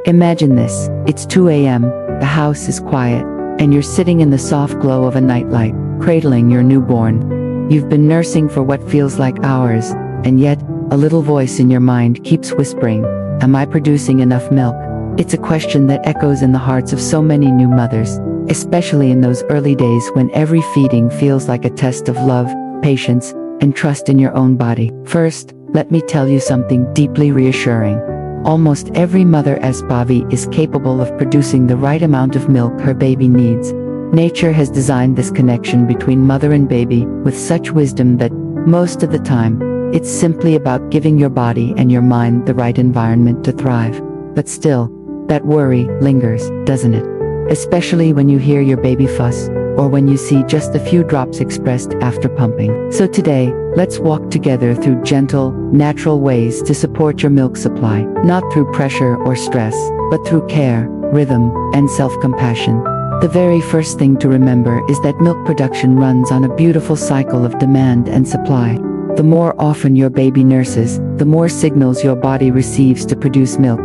Imagine this. It's 2 a.m., the house is quiet, and you're sitting in the soft glow of a nightlight, cradling your newborn. You've been nursing for what feels like hours, and yet, a little voice in your mind keeps whispering, "Am I producing enough milk?" It's a question that echoes in the hearts of so many new mothers, especially in those early days when every feeding feels like a test of love, patience, and trust in your own body. First, let me tell you something deeply reassuring. Almost every mother Bobby is capable of producing the right amount of milk her baby needs. Nature has designed this connection between mother and baby with such wisdom that, most of the time, it's simply about giving your body and your mind the right environment to thrive. But still, that worry lingers, doesn't it? Especially when you hear your baby fuss, or when you see just a few drops expressed after pumping. So today, let's walk together through gentle, natural ways to support your milk supply, not through pressure or stress, but through care, rhythm, and self-compassion. The very first thing to remember is that milk production runs on a beautiful cycle of demand and supply. The more often your baby nurses, the more signals your body receives to produce milk.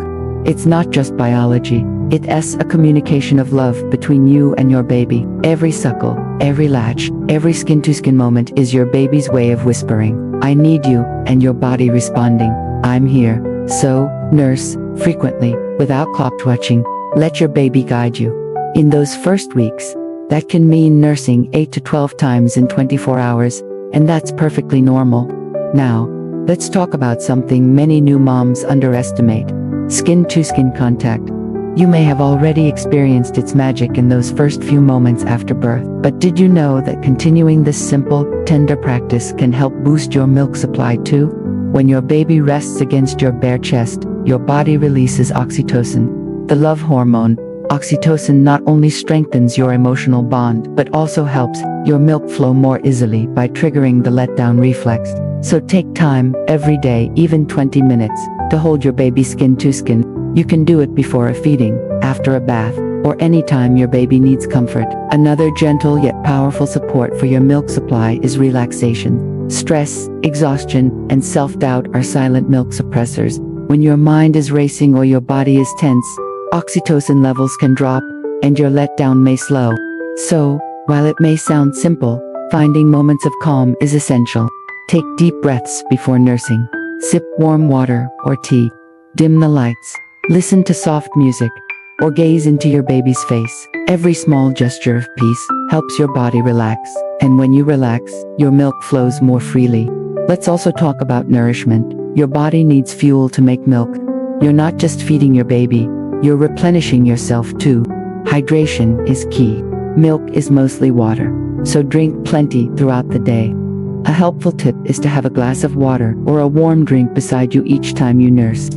It's not just biology. It's a communication of love between you and your baby. Every suckle, every latch, every skin-to-skin moment is your baby's way of whispering, "I need you," and your body responding, "I'm here." So, nurse, frequently, without clock-watching. Let your baby guide you. In those first weeks, that can mean nursing 8 to 12 times in 24 hours, and that's perfectly normal. Now, let's talk about something many new moms underestimate: skin-to-skin contact. You may have already experienced its magic in those first few moments after birth, but did you know that continuing this simple, tender practice can help boost your milk supply too? When your baby rests against your bare chest, your body releases oxytocin. The love hormone, oxytocin not only strengthens your emotional bond, but also helps your milk flow more easily by triggering the letdown reflex. So take time, every day, even 20 minutes, to hold your baby skin to skin. You can do it before a feeding, after a bath, or anytime your baby needs comfort. Another gentle yet powerful support for your milk supply is relaxation. Stress, exhaustion, and self-doubt are silent milk suppressors. When your mind is racing or your body is tense, oxytocin levels can drop, and your letdown may slow. So, while it may sound simple, finding moments of calm is essential. Take deep breaths before nursing. Sip warm water or tea. Dim the lights. Listen to soft music, or gaze into your baby's face. Every small gesture of peace helps your body relax, and when you relax, your milk flows more freely. Let's also talk about nourishment. Your body needs fuel to make milk. You're not just feeding your baby, you're replenishing yourself too. Hydration is key. Milk is mostly water, so drink plenty throughout the day. A helpful tip is to have a glass of water or a warm drink beside you each time you nurse.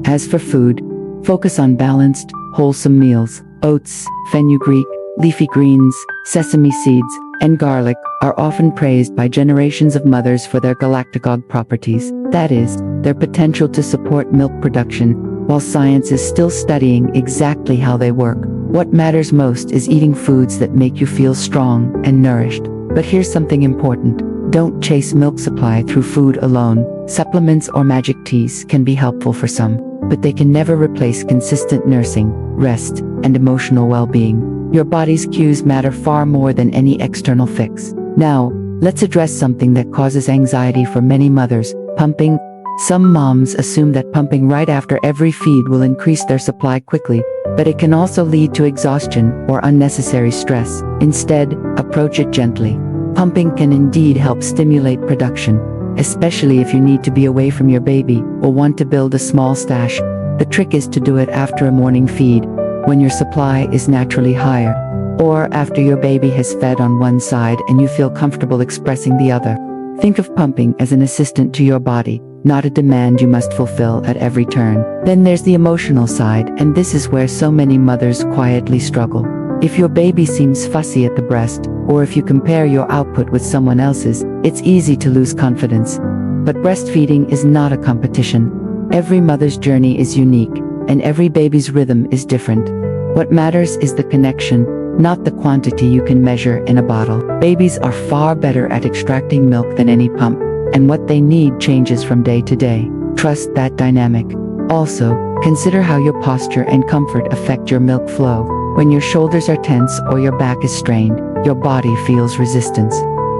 As for food, focus on balanced, wholesome meals. Oats, fenugreek, leafy greens, sesame seeds, and garlic are often praised by generations of mothers for their galactagogue properties, that is, their potential to support milk production, while science is still studying exactly how they work. What matters most is eating foods that make you feel strong and nourished. But here's something important. Don't chase milk supply through food alone. Supplements or magic teas can be helpful for some, but they can never replace consistent nursing, rest, and emotional well-being. Your body's cues matter far more than any external fix. Now, let's address something that causes anxiety for many mothers: pumping. Some moms assume that pumping right after every feed will increase their supply quickly, but it can also lead to exhaustion or unnecessary stress. Instead, approach it gently. Pumping can indeed help stimulate production, especially if you need to be away from your baby or want to build a small stash. The trick is to do it after a morning feed, when your supply is naturally higher, or after your baby has fed on one side and you feel comfortable expressing the other. Think of pumping as an assistant to your body, not a demand you must fulfill at every turn. Then there's the emotional side, and this is where so many mothers quietly struggle. If your baby seems fussy at the breast, or if you compare your output with someone else's, it's easy to lose confidence. But breastfeeding is not a competition. Every mother's journey is unique, and every baby's rhythm is different. What matters is the connection, not the quantity you can measure in a bottle. Babies are far better at extracting milk than any pump, and what they need changes from day to day. Trust that dynamic. Also, Consider how your posture and comfort affect your milk flow. When your shoulders are tense or your back is strained, your body feels resistance.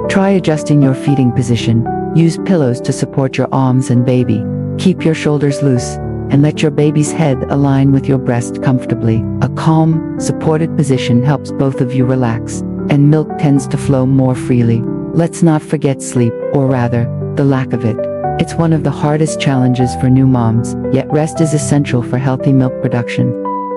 Try adjusting your feeding position. Use pillows to support your arms and baby. Keep your shoulders loose, and let your baby's head align with your breast comfortably. A calm, supported position helps both of you relax, and milk tends to flow more freely. Let's not forget sleep, or rather, the lack of it. It's one of the hardest challenges for new moms, yet rest is essential for healthy milk production.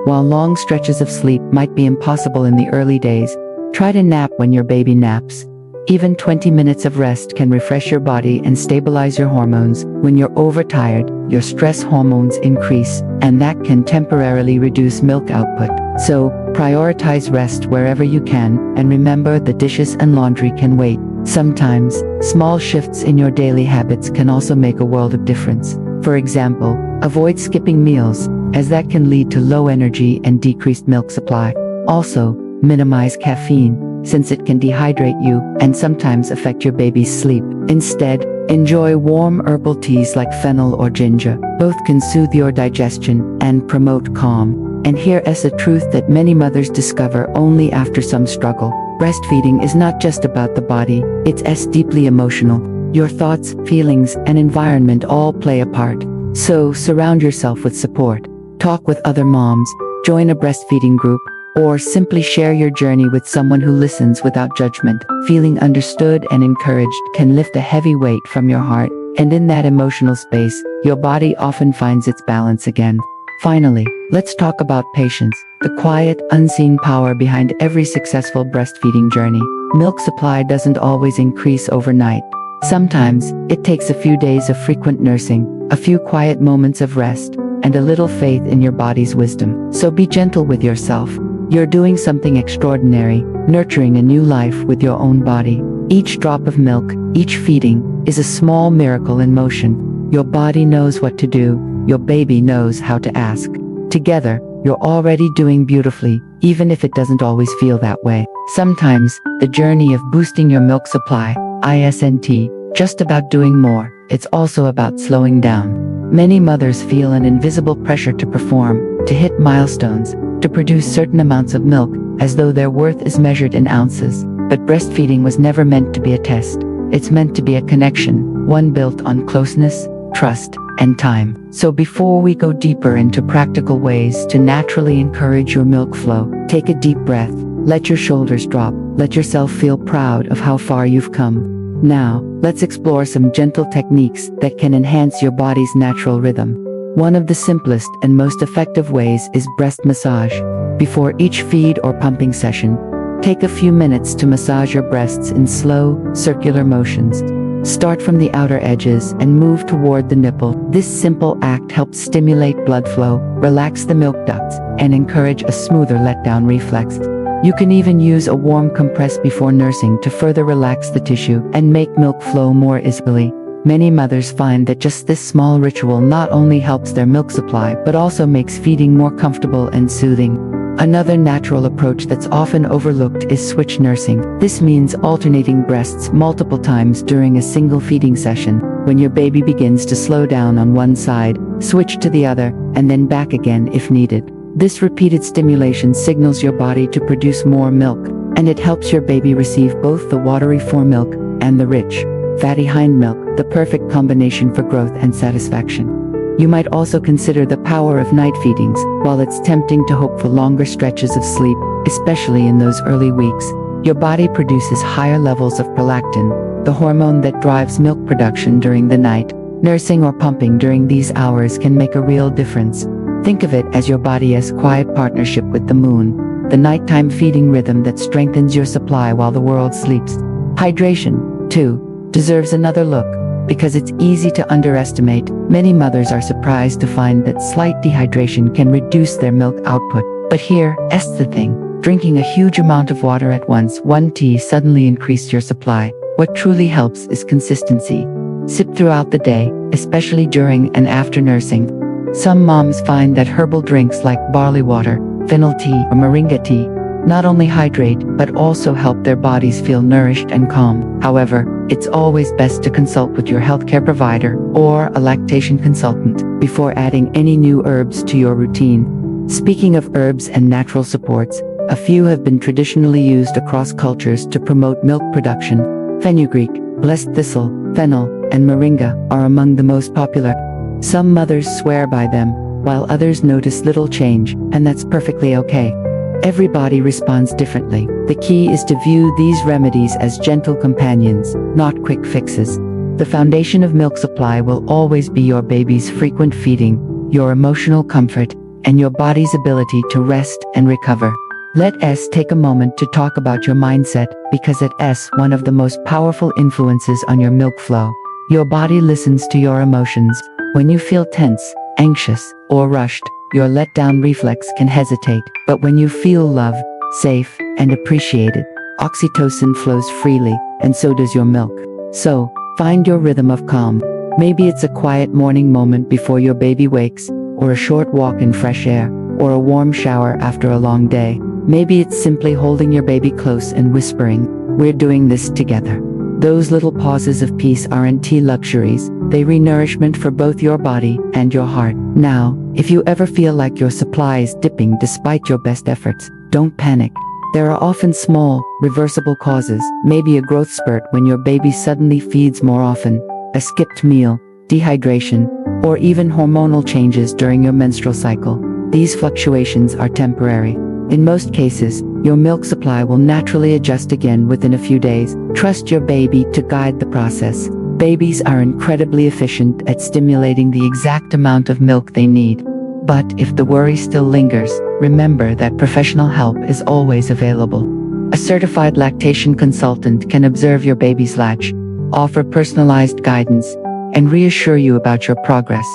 While long stretches of sleep might be impossible in the early days, try to nap when your baby naps. Even 20 minutes of rest can refresh your body and stabilize your hormones. When you're overtired, your stress hormones increase, and that can temporarily reduce milk output. So, prioritize rest wherever you can, and remember the dishes and laundry can wait. Sometimes, small shifts in your daily habits can also make a world of difference. For example, avoid skipping meals, as that can lead to low energy and decreased milk supply. Also, minimize caffeine, since it can dehydrate you and sometimes affect your baby's sleep. Instead, enjoy warm herbal teas like fennel or ginger. Both can soothe your digestion and promote calm. And here is a truth that many mothers discover only after some struggle. Breastfeeding is not just about the body, it's as deeply emotional. Your thoughts, feelings, and environment all play a part. So, surround yourself with support. Talk with other moms, join a breastfeeding group, or simply share your journey with someone who listens without judgment. Feeling understood and encouraged can lift a heavy weight from your heart, and in that emotional space, your body often finds its balance again. Finally, let's talk about patience, the quiet, unseen power behind every successful breastfeeding journey. Milk supply doesn't always increase overnight. Sometimes, it takes a few days of frequent nursing, a few quiet moments of rest, and a little faith in your body's wisdom. So be gentle with yourself. You're doing something extraordinary, nurturing a new life with your own body. Each drop of milk, each feeding, is a small miracle in motion. Your body knows what to do, your baby knows how to ask. Together, you're already doing beautifully, even if it doesn't always feel that way. Sometimes, the journey of boosting your milk supply, isn't just about doing more, it's also about slowing down. Many mothers feel an invisible pressure to perform, to hit milestones, to produce certain amounts of milk, as though their worth is measured in ounces. But breastfeeding was never meant to be a test. It's meant to be a connection, one built on closeness, trust, and time. So before we go deeper into practical ways to naturally encourage your milk flow, take a deep breath, let your shoulders drop, let yourself feel proud of how far you've come. Now, let's explore some gentle techniques that can enhance your body's natural rhythm. One of the simplest and most effective ways is breast massage. Before each feed or pumping session, take a few minutes to massage your breasts in slow, circular motions. Start from the outer edges and move toward the nipple. This simple act helps stimulate blood flow, relax the milk ducts, and encourage a smoother letdown reflex. You can even use a warm compress before nursing to further relax the tissue and make milk flow more easily. Many mothers find that just this small ritual not only helps their milk supply but also makes feeding more comfortable and soothing. Another natural approach that's often overlooked is switch nursing. This means alternating breasts multiple times during a single feeding session. When your baby begins to slow down on one side, switch to the other, and then back again if needed. This repeated stimulation signals your body to produce more milk, and it helps your baby receive both the watery foremilk and the rich, fatty hindmilk, the perfect combination for growth and satisfaction. You might also consider the power of night feedings. While it's tempting to hope for longer stretches of sleep, especially in those early weeks, your body produces higher levels of prolactin, the hormone that drives milk production during the night. Nursing or pumping during these hours can make a real difference. Think of it as your body's quiet partnership with the moon, the nighttime feeding rhythm that strengthens your supply while the world sleeps. Hydration, too, deserves another look. Because it's easy to underestimate, many mothers are surprised to find that slight dehydration can reduce their milk output. But here's the thing. Drinking a huge amount of water at once, one tea, suddenly increased your supply. What truly helps is consistency. Sip throughout the day, especially during and after nursing. Some moms find that herbal drinks like barley water, fennel tea, or moringa tea not only hydrate but also help their bodies feel nourished and calm. However, it's always best to consult with your healthcare provider or a lactation consultant before adding any new herbs to your routine. Speaking of herbs and natural supports, a few have been traditionally used across cultures to promote milk production. Fenugreek, blessed thistle, fennel, and moringa are among the most popular. Some mothers swear by them, while others notice little change, and that's perfectly okay. Every body responds differently. The key is to view these remedies as gentle companions, not quick fixes. The foundation of milk supply will always be your baby's frequent feeding, your emotional comfort, and your body's ability to rest and recover. Let us take a moment to talk about your mindset, because it is one of the most powerful influences on your milk flow. Your body listens to your emotions. When you feel tense, anxious, or rushed, your letdown reflex can hesitate. But when you feel loved, safe, and appreciated, oxytocin flows freely, and so does your milk. So, find your rhythm of calm. Maybe it's a quiet morning moment before your baby wakes, or a short walk in fresh air, or a warm shower after a long day. Maybe it's simply holding your baby close and whispering, "We're doing this together." Those little pauses of peace aren't tea luxuries, they re-nourishment for both your body and your heart. Now, if you ever feel like your supply is dipping despite your best efforts, don't panic. There are often small, reversible causes, maybe a growth spurt when your baby suddenly feeds more often, a skipped meal, dehydration, or even hormonal changes during your menstrual cycle. These fluctuations are temporary. In most cases, your milk supply will naturally adjust again within a few days. Trust your baby to guide the process. Babies are incredibly efficient at stimulating the exact amount of milk they need. But if the worry still lingers, remember that professional help is always available. A certified lactation consultant can observe your baby's latch, offer personalized guidance, and reassure you about your progress.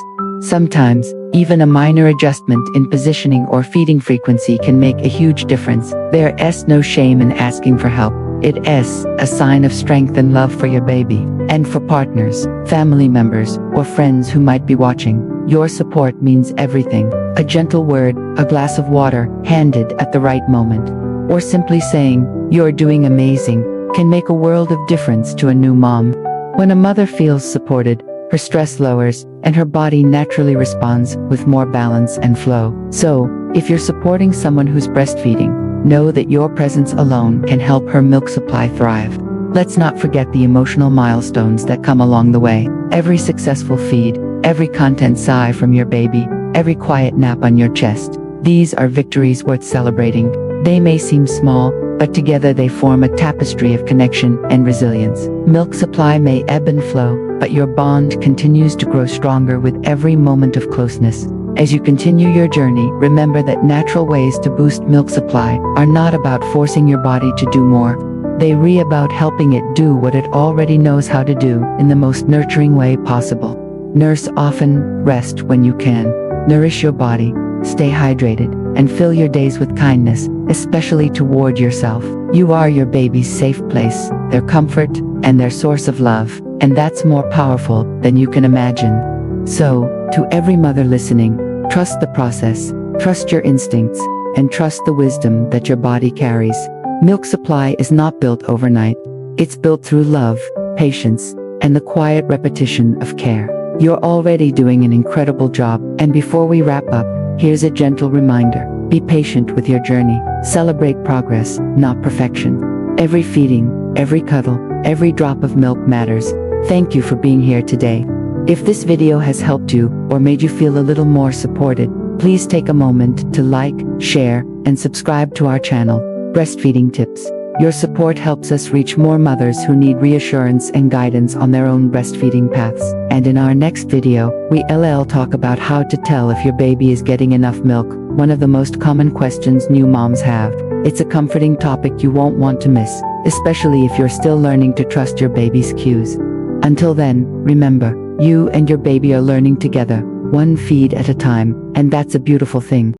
Sometimes, even a minor adjustment in positioning or feeding frequency can make a huge difference. There is no shame in asking for help. It is a sign of strength and love for your baby. And for partners, family members, or friends who might be watching, your support means everything. A gentle word, a glass of water, handed at the right moment, or simply saying, "You're doing amazing," can make a world of difference to a new mom. When a mother feels supported, her stress lowers, and her body naturally responds with more balance and flow. So, if you're supporting someone who's breastfeeding, know that your presence alone can help her milk supply thrive. Let's not forget the emotional milestones that come along the way. Every successful feed, every content sigh from your baby, every quiet nap on your chest. These are victories worth celebrating. They may seem small, but together they form a tapestry of connection and resilience. Milk supply may ebb and flow, but your bond continues to grow stronger with every moment of closeness. As you continue your journey, remember that natural ways to boost milk supply are not about forcing your body to do more. They're about helping it do what it already knows how to do in the most nurturing way possible. Nurse often, rest when you can. Nourish your body, stay hydrated, and fill your days with kindness, especially toward yourself. You are your baby's safe place, their comfort, and their source of love, and that's more powerful than you can imagine. So, to every mother listening, trust the process, trust your instincts, and trust the wisdom that your body carries. Milk supply is not built overnight. It's built through love, patience, and the quiet repetition of care. You're already doing an incredible job, and before we wrap up, here's a gentle reminder. Be patient with your journey. Celebrate progress, not perfection. Every feeding, every cuddle, every drop of milk matters. Thank you for being here today. If this video has helped you or made you feel a little more supported, please take a moment to like, share, and subscribe to our channel, Breastfeeding Tips. Your support helps us reach more mothers who need reassurance and guidance on their own breastfeeding paths. And in our next video, we'll talk about how to tell if your baby is getting enough milk, one of the most common questions new moms have. It's a comforting topic you won't want to miss, especially if you're still learning to trust your baby's cues. Until then, remember, you and your baby are learning together, one feed at a time, and that's a beautiful thing.